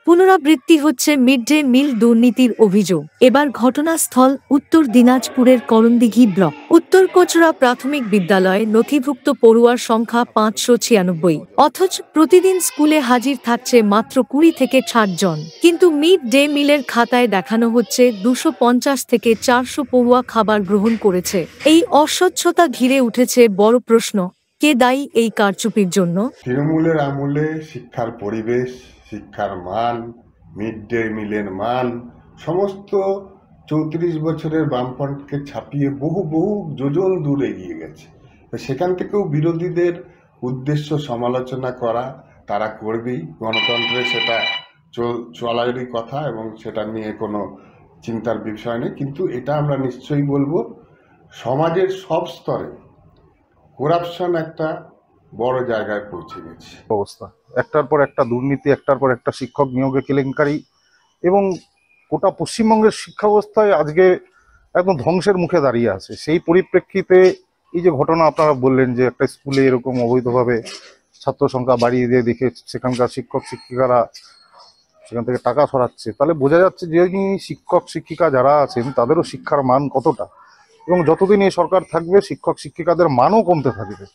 পুনরাবৃত্তি হচ্ছে mid day meal দুর্নীতির অভিযোগ। এবার ঘটনাস্থল উত্তর দিনাজপুরের করণদিঘি ব্লক। উত্তর কোচরা প্রাথমিক বিদ্যালয়ে নথিভুক্ত পড়ুয়ার সংখ্যা ৫৯৬, অথচ প্রতিদিন স্কুলে হাজির থাকছে মাত্র ২০ থেকে ৬০ জন। কিন্তু মিড ডে মিলের খাতায় দেখানো হচ্ছে ২৫০ থেকে ৪০০ পড়ুয়া খাবার গ্রহণ করেছে। এই অস্বচ্ছতা ঘিরে উঠেছে বড় প্রশ্ন, কে দায়ী এই কারচুপির জন্য? তৃণমূলের আমলে শিক্ষার পরিবেশ, শিক্ষার মান, মিড ডে মিলের মান সমস্ত ৩৪ বছরের বামফ্রন্টকে ছাপিয়ে বহু যোজন দূর এগিয়ে গেছে। সেখান থেকেও বিরোধীদের উদ্দেশ্য সমালোচনা করা তারা করবেই, গণতন্ত্রে সেটা চলারই কথা এবং সেটা নিয়ে কোনো চিন্তার বিষয় নেই। কিন্তু এটা আমরা নিশ্চয়ই বলবো, সমাজের সব স্তরে করাপশন একটা বড় জায়গায় পৌঁছে গেছে। অবস্থা একটার পর একটা দুর্নীতি, একটার পর একটা শিক্ষক নিয়োগে কেলেঙ্কারি, এবং গোটা পশ্চিমবঙ্গের শিক্ষা ব্যবস্থায় আজকে একদম ধ্বংসের মুখে দাঁড়িয়ে আছে। সেই পরিপ্রেক্ষিতে এই যে ঘটনা আপনারা বললেন যে একটা স্কুলে এরকম অবৈধভাবে ছাত্র সংখ্যা বাড়িয়ে দিয়ে দেখে সেখানকার শিক্ষক শিক্ষিকারা সেখান থেকে টাকা সরাচ্ছে, তাহলে বোঝা যাচ্ছে যে শিক্ষক শিক্ষিকা যারা আছেন তাদেরও শিক্ষার মান কতটা, এবং যতদিন এই সরকার থাকবে শিক্ষক শিক্ষিকাদের মানও কমতে থাকবে।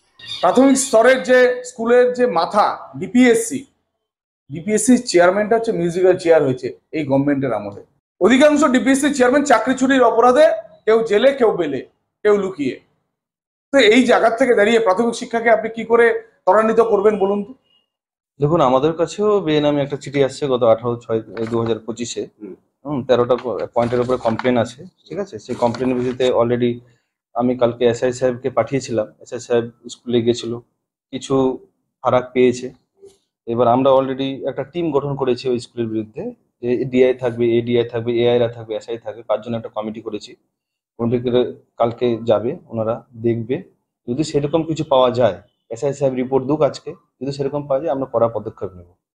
প্রাথমিক স্তরের যে স্কুলের যে মাথা ডিপিএসসি চেয়ারম্যানটা হচ্ছে মিউজিক্যাল চেয়ার হয়েছে এই গভর্নমেন্টের আমলে। অধিকাংশ ডিপিএসসি চেয়ারম্যান চাকরি চুরির অপরাধে কেউ জেলে, কেউ বেলে, কেউ লুকিয়ে। তো এই জায়গা থেকে দাঁড়িয়ে প্রাথমিক শিক্ষাকে আপনি কি করে ত্বরান্বিত করবেন বলুন তো? দেখুন, আমাদের কাছেও বেনামে একটা চিঠি আসছে গত 18/6/2025-এ। 13টা পয়েন্টের উপরে কমপ্লেন আছে, ঠিক আছে। সেই কমপ্লেনের ভিত্তিতে অলরেডি আমি কালকে এসআই সাহেবকে পাঠিয়েছিলাম। এসআই সাহেব স্কুলে গেছিল, কিছু ফারাক পেয়েছে। এবার আমরা অলরেডি একটা টিম গঠন করেছি ওই স্কুলের বিরুদ্ধে, যে ডিআই থাকবে, এডিআই থাকবে, এআইরা থাকবে, এসআই থাকবে, 5 জনের একটা কমিটি করেছি। কমিটি কালকে যাবে, ওনারা দেখবে, যদি সেরকম কিছু পাওয়া যায়, এসআই সাহেব রিপোর্ট দুক আজকে, যদি সেরকম পাওয়া যায় আমরা কড়া পদক্ষেপ নেব।